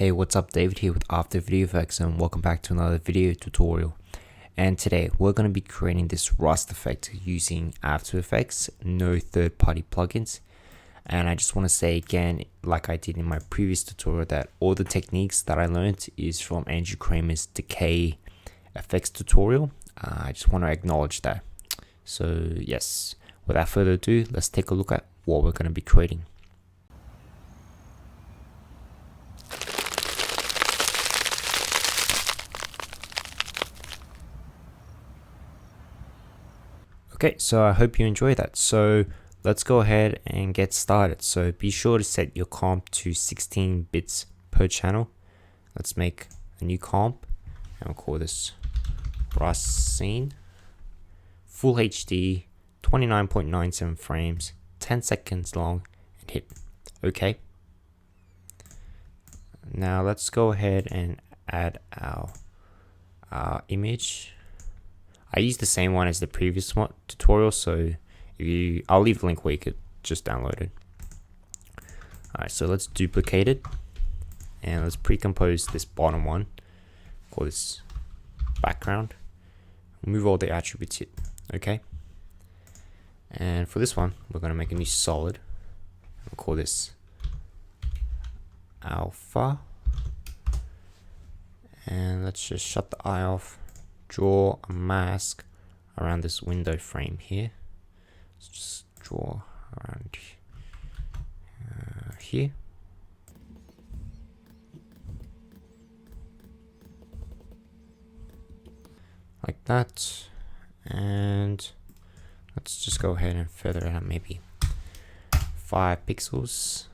Hey, what's up? David here with After VideoFX and welcome back to another video tutorial. And today we're going to be creating this rust effect using After Effects, no third-party plugins. And I just want to say again, like I did in my previous tutorial, that all the techniques that I learned is from Andrew Kramer's decay effects tutorial. I just want to acknowledge that. So yes, without further ado, let's take a look at what we're going to be creating. Okay, so I hope you enjoy that. So let's go ahead and get started. So be sure to set your comp to 16 bits per channel. Let's make a new comp and we'll call this rust scene. Full HD, 29.97 frames, 10 seconds long, and hit OK. Now let's go ahead and add our image. I used the same one as the previous tutorial, so I'll leave the link where you could just download it. Alright, so let's duplicate it and let's pre-compose this bottom one. Call this background. Move all the attributes here. Okay. And for this one, we're going to make a new solid. We'll call this alpha. And let's just shut the eye off. Draw a mask around this window frame here. Let's just draw around here. Like that. And let's just go ahead and feather it out maybe 5 pixels.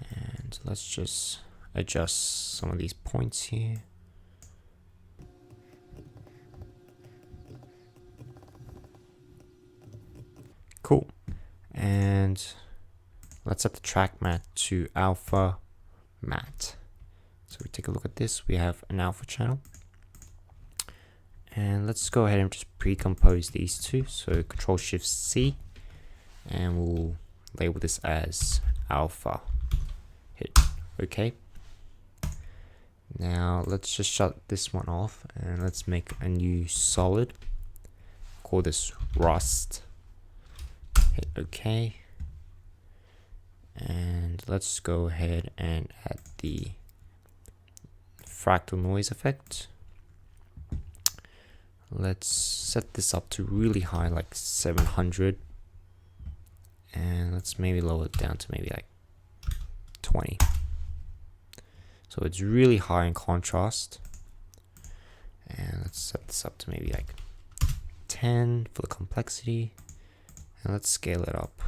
And let's just adjust some of these points here. Cool. And let's set the track matte to alpha matte. So we take a look at this. We have an alpha channel. And let's go ahead and just pre-compose these two. So Control-Shift-C. And we'll label this as alpha. Hit OK. Now let's just shut this one off. And let's make a new solid. Call this rust. Hit OK, and let's go ahead and add the fractal noise effect. Let's set this up to really high, like 700, and let's maybe lower it down to maybe like 20. So it's really high in contrast, and let's set this up to maybe like 10 for the complexity. And let's scale it up.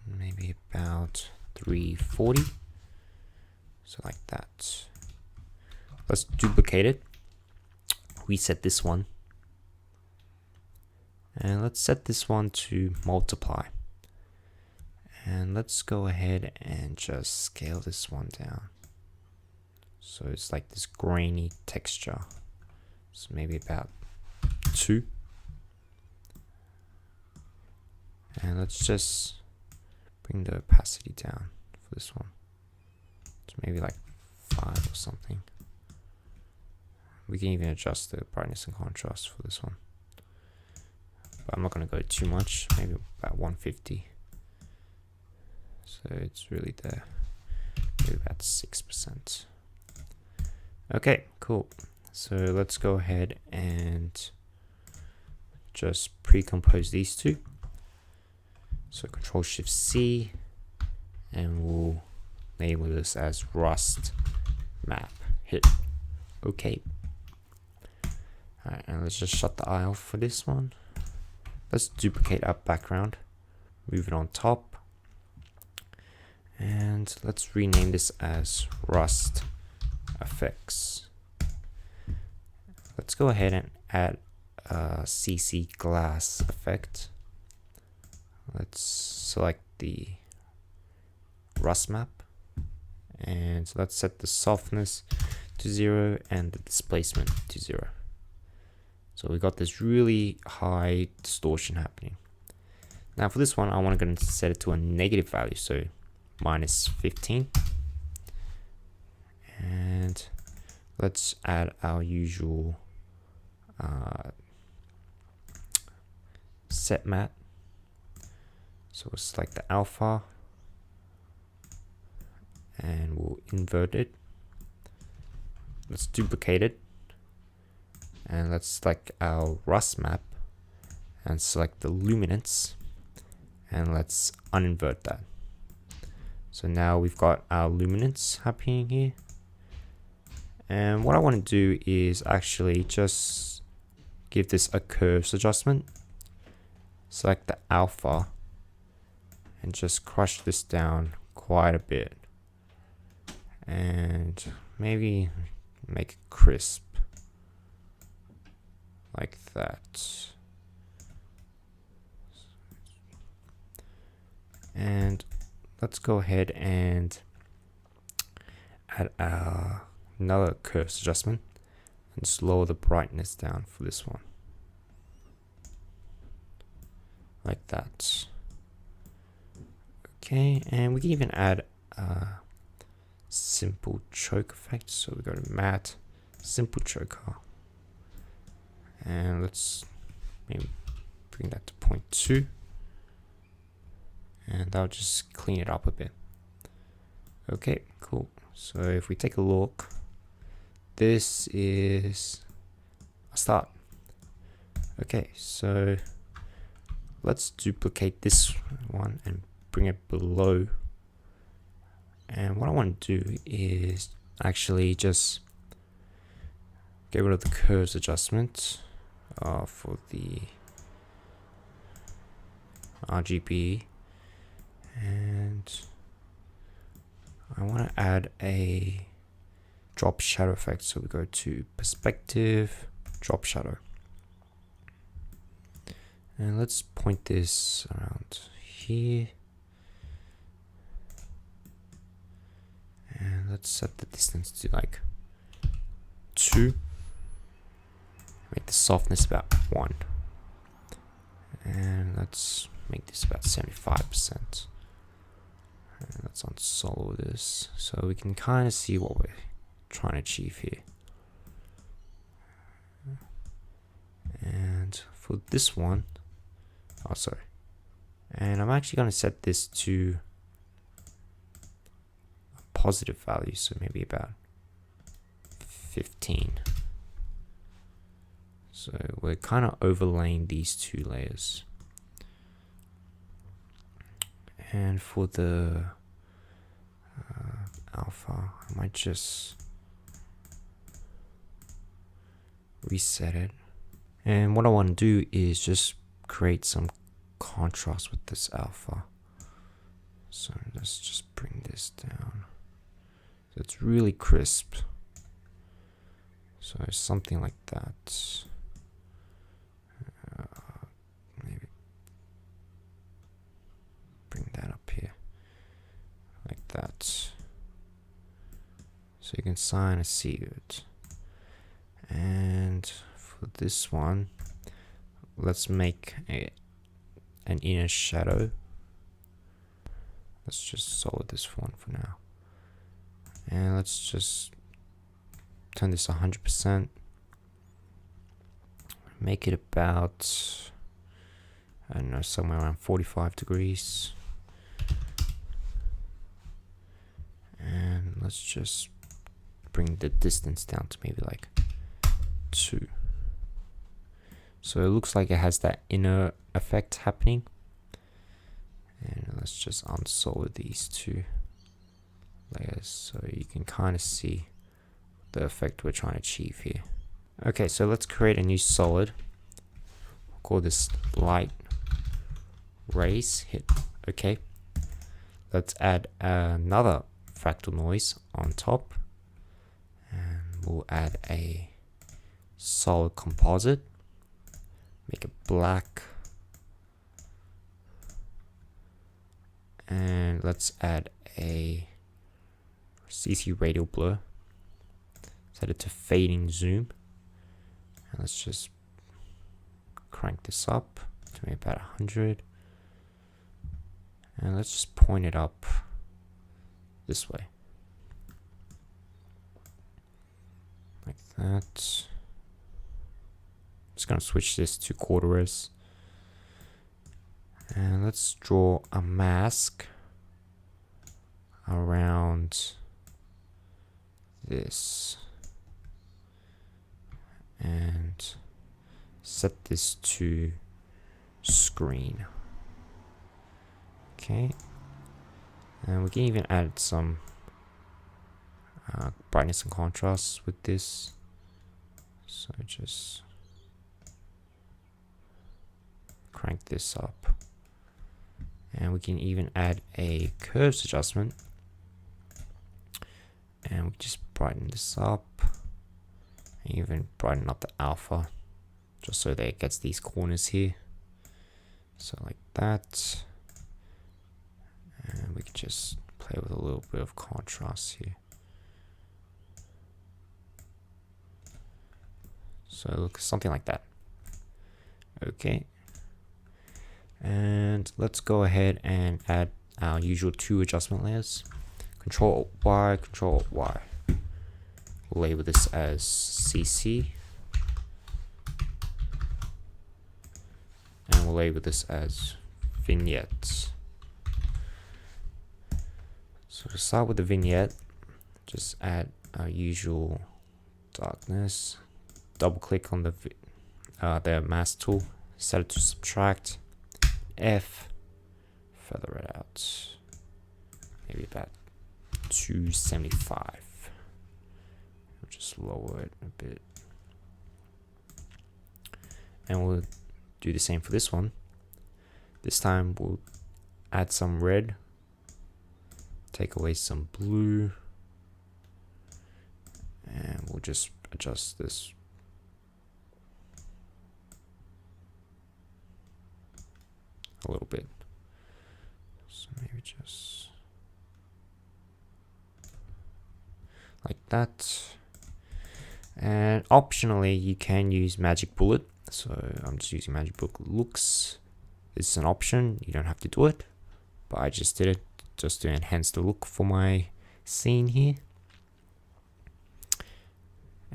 Maybe about 340. So like that. Let's duplicate it. Reset this one. And let's set this one to multiply. And let's go ahead and just scale this one down. So it's like this grainy texture. So maybe about 2. And let's just bring the opacity down for this one to maybe like 5 or something. We can even adjust the brightness and contrast for this one. But I'm not going to go too much, maybe about 150. So it's really there, maybe about 6%. Okay, cool. So let's go ahead and just pre-compose these two. So Control-Shift-C, and we'll label this as rust map. Hit OK. Alright, and let's just shut the eye off for this one. Let's duplicate our background, move it on top, and let's rename this as rust effects. Let's go ahead and add a CC glass effect. Let's select the rust map and let's set the softness to 0 and the displacement to 0. So we got this really high distortion happening. Now for this one, I want to go and set it to a negative value, so minus 15. And let's add our usual set mat. So we'll select the alpha and we'll invert it. Let's duplicate it and let's select our rust map and select the luminance and let's uninvert that. So now we've got our luminance happening here. And what I want to do is actually just give this a curves adjustment. Select the alpha and just crush this down quite a bit. And maybe make it crisp like that. And let's go ahead and add another curves adjustment and just lower the brightness down for this one. Like that. Okay, and we can even add a simple choke effect. So we go to matte, simple choker. And let's maybe bring that to 0.2. And that'll just clean it up a bit. Okay, cool. So if we take a look, this is a start. Okay, so let's duplicate this one and bring it below. And what I want to do is actually just get rid of the curves adjustment for the RGB. And I want to add a drop shadow effect. So we go to perspective, drop shadow. And let's point this around here. And let's set the distance to like 2. Make the softness about 1. And let's make this about 75%. And let's unsolo this so we can kind of see what we're trying to achieve here. And for this one, oh sorry, and I'm actually going to set this to a positive value, so maybe about 15. So we're kind of overlaying these two layers. And for the alpha, I might just reset it. And what I want to do is just create some contrast with this alpha. So let's just bring this down. So it's really crisp. So something like that. Maybe bring that up here. Like that. So you can kind of see it. And for this one, let's make an inner shadow. Let's just solid this one for now. And let's just turn this 100%. Make it about, I don't know, somewhere around 45 degrees. And let's just bring the distance down to maybe like 2. So it looks like it has that inner effect happening. And let's just unsolid these two layers so you can kind of see the effect we're trying to achieve here. Okay, so let's create a new solid. We'll call this light rays. Hit OK. Let's add another fractal noise on top. And we'll add a solid composite. Make it black. And let's add a CC radial blur. Set it to fading zoom. And let's just crank this up to maybe about 100. And let's just point it up this way. Like that. Just gonna switch this to quarters. And let's draw a mask around this. And set this to screen. Okay. And we can even add some brightness and contrast with this. So just crank this up. And we can even add a curves adjustment. And we just brighten this up. And even brighten up the alpha. Just so that it gets these corners here. So like that. And we can just play with a little bit of contrast here. So it looks something like that. Okay. And let's go ahead and add our usual 2 adjustment layers. Control Y, Control Y. We'll label this as CC. And we'll label this as vignette. So to start with the vignette, just add our usual darkness. Double click on the mask tool, set it to subtract. F, feather it out, maybe about 275. We'll just lower it a bit. And we'll do the same for this one. This time we'll add some red, take away some blue, and we'll just adjust this. A little bit. So maybe just like that. And optionally you can use magic bullet. So I'm just using magic bullet looks. It's an option, you don't have to do it, but I just did it just to enhance the look for my scene here.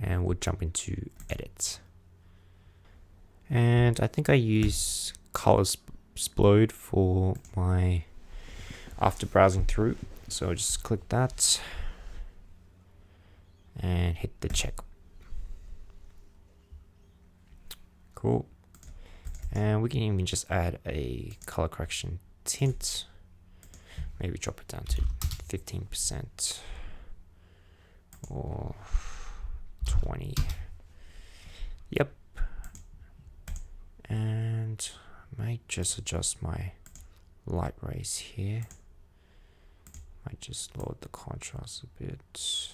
And we'll jump into edit. And I think I use colors explode for my after browsing through, so just click that and hit the check. Cool. And we can even just add a color correction tint, maybe drop it down to 15% or 20. Yep. And might just adjust my light rays here. Might just lower the contrast a bit.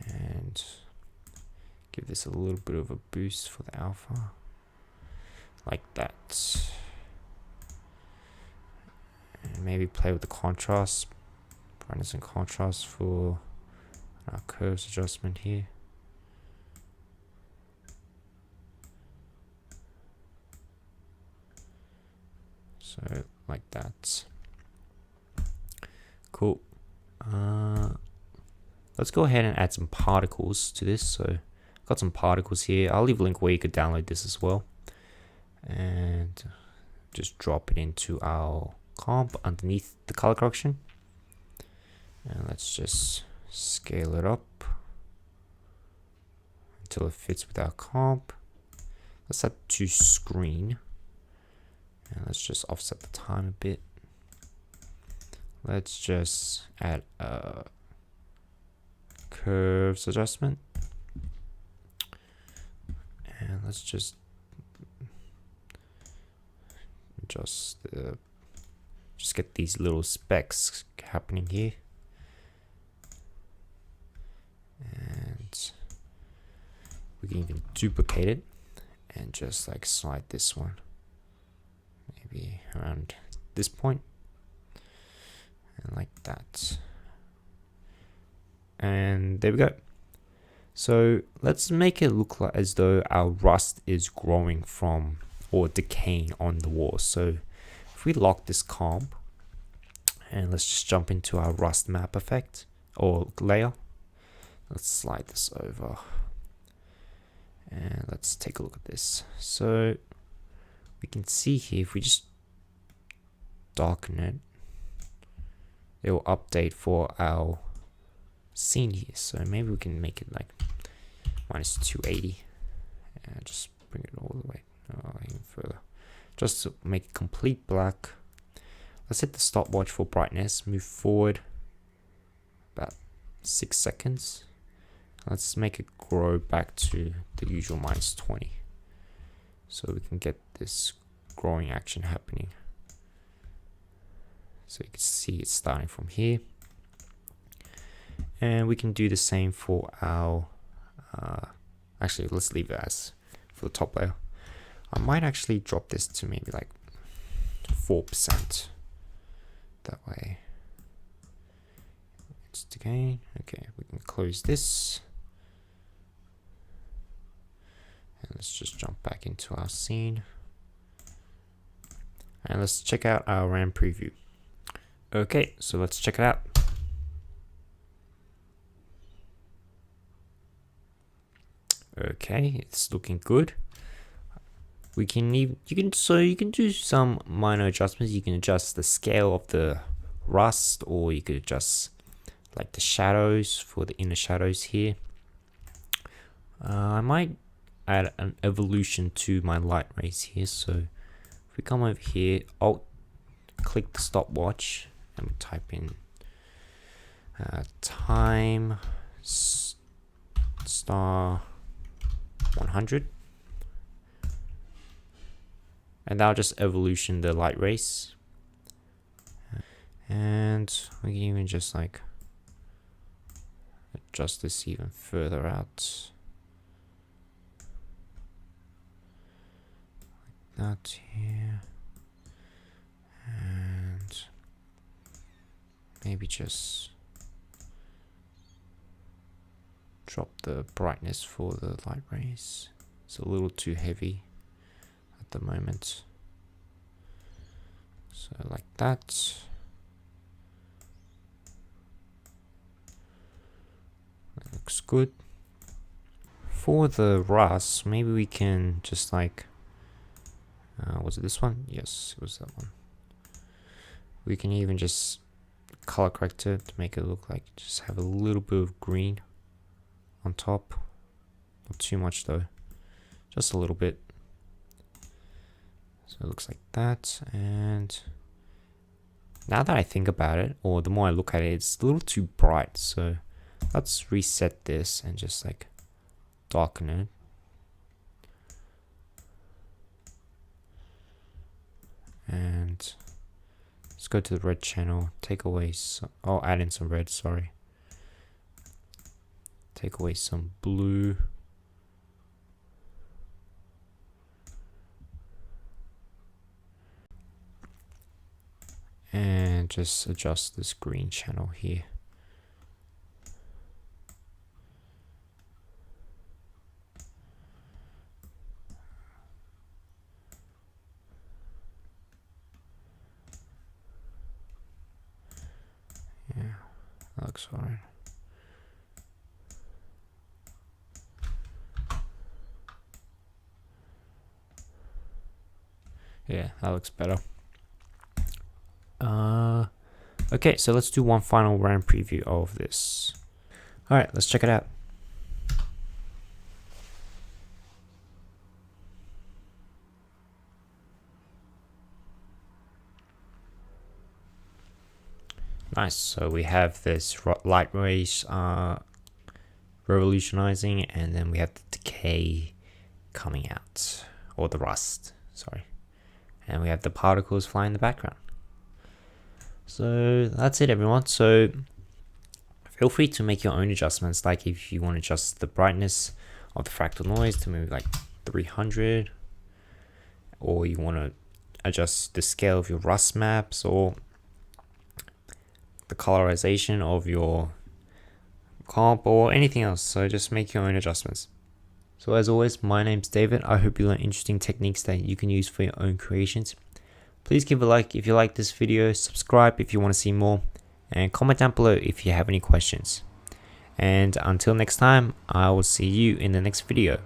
And give this a little bit of a boost for the alpha. Like that. And maybe play with the contrast. Brightness and contrast for our curves adjustment here. So like that. Cool. Let's go ahead and add some particles to this. So I've got some particles here. I'll leave a link where you could download this as well. And just drop it into our comp underneath the color correction. And let's just scale it up until it fits with our comp. Let's set to screen. And let's just offset the time a bit. Let's just add a curves adjustment. And let's just adjust just get these little specks happening here. And we can even duplicate it and just like slide this one maybe around this point and like that. And there we go. So let's make it look like as though our rust is growing from or decaying on the wall. So if we lock this comp And let's just jump into our rust map effect or layer. Let's slide this over and let's take a look at this. So we can see here, if we just darken it, it will update for our scene here. So maybe we can make it like minus 280 and just bring it all the way even further, just to make it complete black. Let's hit the stopwatch for brightness, move forward about 6 seconds. Let's make it grow back to the usual minus 20, so we can get this growing action happening. So you can see it's starting from here, and we can do the same for our actually let's leave it as for the top layer. I might actually drop this to maybe like 4%, that way it's again. Okay, we can close this and let's just jump back into our scene and let's check out our RAM preview. Okay, so let's check it out. Okay, it's looking good. We can even you can do some minor adjustments. You can adjust the scale of the rust, or you could adjust like the shadows for the inner shadows here. I might add an evolution to my light rays here. So if we come over here, Alt click the stopwatch and we type in time star 100, and that'll just evolution the light rays. And we can even just like adjust this even further out like that here, and maybe just drop the brightness for the light rays. It's a little too heavy at the moment, so like that. That looks good. For the rust, maybe we can just like was it this one? Yes, it was that one. We can even just color correct it to make it look like just have a little bit of green on top. Not too much though, just a little bit. So it looks like that. And now that I think about it, or the more I look at it, it's a little too bright. So let's reset this and just like darken it. And let's go to the red channel, take away some, oh, add in some red, sorry. Take away some blue. And just adjust this green channel here. Yeah, that looks alright. Yeah, that looks better. Okay, so let's do one final RAM preview of this. Alright, let's check it out. Nice, so we have this light rays revolutionizing, and then we have the decay coming out, or the rust, sorry. And we have the particles flying in the background. So that's it, everyone. So feel free to make your own adjustments, like if you want to adjust the brightness of the fractal noise to maybe like 300, or you want to adjust the scale of your rust maps, or the colorization of your comp, or anything else. So just make your own adjustments. So as always, my name's David. I hope you learn interesting techniques that you can use for your own creations. Please give a like if you like this video, subscribe if you want to see more, and comment down below if you have any questions. And until next time, I will see you in the next video.